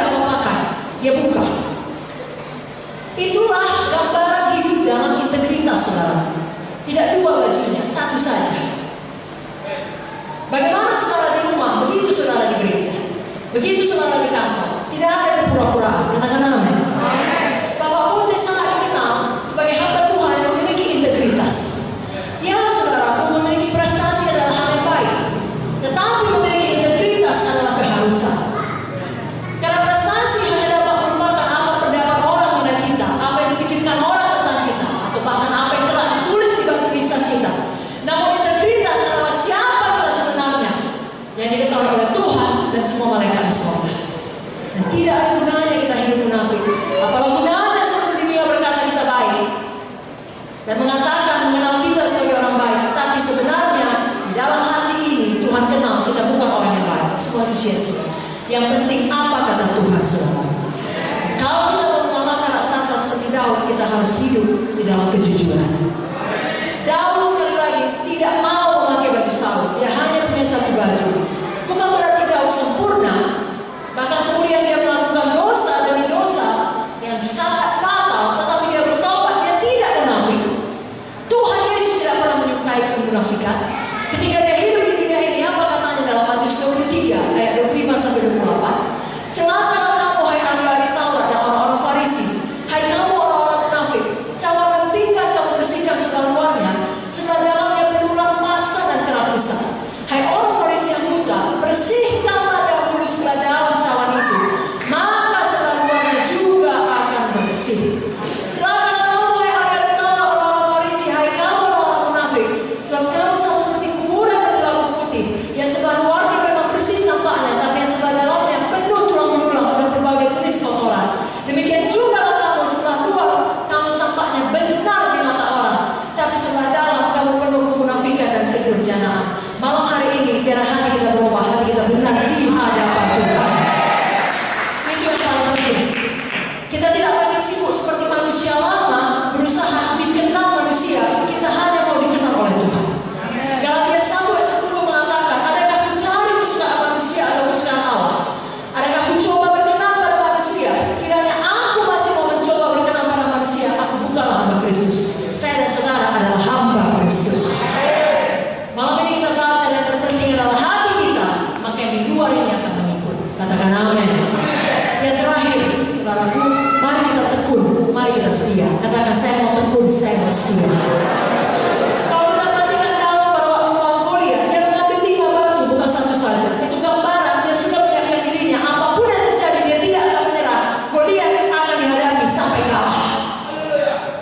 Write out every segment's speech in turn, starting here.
tidak mau makan, dia buka. Itulah gambaran hidup dalam integritas, saudara. Tidak dua bajunya, satu saja. Bagaimana saudara di rumah, begitu saudara di gereja, begitu saudara di kantor. Tidak ada kepura-puraan. Katakan amin. Bapak Bote sangat dikenal sebagai hamba Tuhan yang memiliki integritas. Ya saudara, memiliki prestasi adalah hal yang baik, tetapi memiliki integritas adalah keharusan. Karena prestasi hanya dapat merupakan apa pendapat orang tentang kita, apa yang dipikirkan orang tentang kita, atau bahkan apa yang telah ditulis di batu tulisan kita. Namun integritas adalah siapa kita sebenarnya, yang diketahui oleh Tuhan dan semua malaikat di sorga. Dan tidak ada gunanya kita hidup munafik. Apalagi gunanya seluruh dunia berkata kita baik dan mengatakan mengenal kita sebagai orang baik, tapi sebenarnya di dalam hati ini Tuhan kenal kita bukan orang yang baik. Semua itu sia-sia. Yang penting apa kata Tuhan, saudara. Kalau kita mau mengalahkan raksasa seperti Daud, kita harus hidup di dalam kejujuran. Daud sekali lagi tidak mau memakai baju Saul, dia hanya punya satu baju. Bukan berarti Daud sempurna, bahkan kemudian dia melakukan dosa demi dosa yang sangat fatal, tetapi dia bertobat, dia tidak munafik. Tuhan Yesus tidak pernah menyukai kemunafikan. Ketika dia hidup di dunia ini, apa katanya dalam Matius 23 ayat 25-28? Celakalah kamu, hai ahli-ahli Taurat dan orang-orang Farisi, hai kamu orang-orang munafik, cawan pinggan kamu bersihkan segala luarnya, segala dalamnya penuh masa dan kerakusan. Hai orang Farisi yang buta, bersihkanlah dahulu segala dalam cawan itu, maka segala luarnya juga akan bersih. Celakalah kamu, hai ahli Taurat, orang-orang Farisi, hai kamu orang-orang munafik, sebab kamu sama seperti kuburan yang berlaku putih, yang segala luarnya memang bersih tampaknya, tapi yang segala dalamnya penuh tulang belulang dan berbagai jenis kotoran. Demikian juga kamu, setelah luar kamu tampaknya benar di mata orang, tapi sebelah dalam kamu penuh kemunafikan dan kedurjanaan. Malam hari ini biar hati kita berubah, hati kita benar di hadapan Tuhan. Itu yang paling penting. Kita tidak lagi sibuk seperti manusia lama berusaha dikenal manusia. Kita hanya mau dikenal oleh Tuhan. Galatia 1 ayat 10 mengatakan, adakah mencari kesukaan manusia atau kesukaan Allah? Adakah aku coba berkenan pada manusia? Sekiranya aku masih mau mencoba berkenan pada manusia, aku bukanlah hamba Kristus. Saya dan saudara adalah hamba Kristus. Malam ini kita bahas yang terpenting adalah hati kita, maka yang di luar ini akan mengikut. Katakan amin. Yang terakhir, saudaraku, mari kita tekun, mari kita setia. Katakan, saya mau tekun, saya mau setia. Kalau kita perhatikan kalau pada waktu Tuhan Goliat, dia mengambil 5 batu, bukan satu saja. Itu gambaran dia sudah menyiapkan dirinya. Apapun yang terjadi, dia tidak akan menyerah. Goliat akan dihadapi sampai kalah.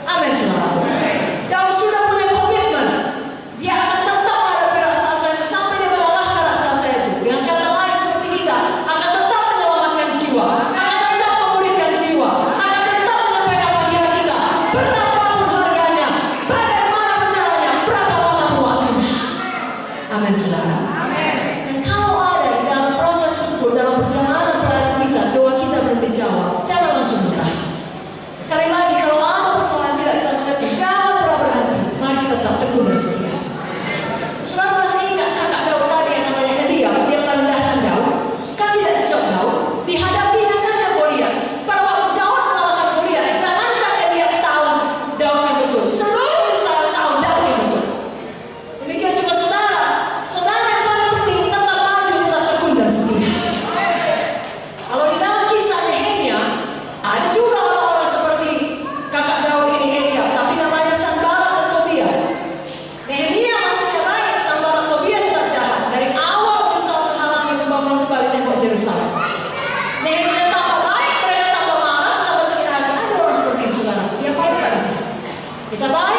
Amin, saudara. Daud sudah punya komitmen. Dia akan tetap menghadapi raksasa itu sampai dia mengalahkan raksasa itu. Dengan kata lain seperti kita, akan tetap menyelamatkan jiwa, akan tetap memulihkan jiwa, akan tetap menyampaikan panggilan kita. Berapapun harganya, bagaimana caranya, berapa lama waktunya. Amin, saudara. Dan kalau ada di dalam proses tersebut, dalam perjalanan pelayanan kita, doa kita belum dijawab, jangan langsung menyerah. Sekali lagi, kalau ada persoalan tidak kita mengerti, jangan pernah berhenti. Mari kita tetap tekun dan setia. Saudara masih ingat kakak Daud tadi yang namanya Elia, dia merendahkan Daud, kan tidak dijawab Daud, dihadapinya saja Goliat. Pada waktu Daud mengalahkan Goliat, jangankan Elia tahu Daud yang betul, seluruh Israel tahu Daud yang betul. Demikian juga saudara, saudara yang paling penting tetap maju, tetap tekun dan setia. Kalau di dalam kisah Nehemia, ada juga orang-orang seperti kakak Daud ini Elia, tapi namanya Sanballat dan Tobia. Nehemia maksudnya baik, Sanballat dan Tobia tetap jahat. Dari awal berusaha menghalangi pembangunan kembali tembok Yerusalem. Nehemia tambah baik, mereka tambah marah, tambah sakit hati. Ada orang seperti itu, saudara. Dia baik nggak bisa. Kita baik,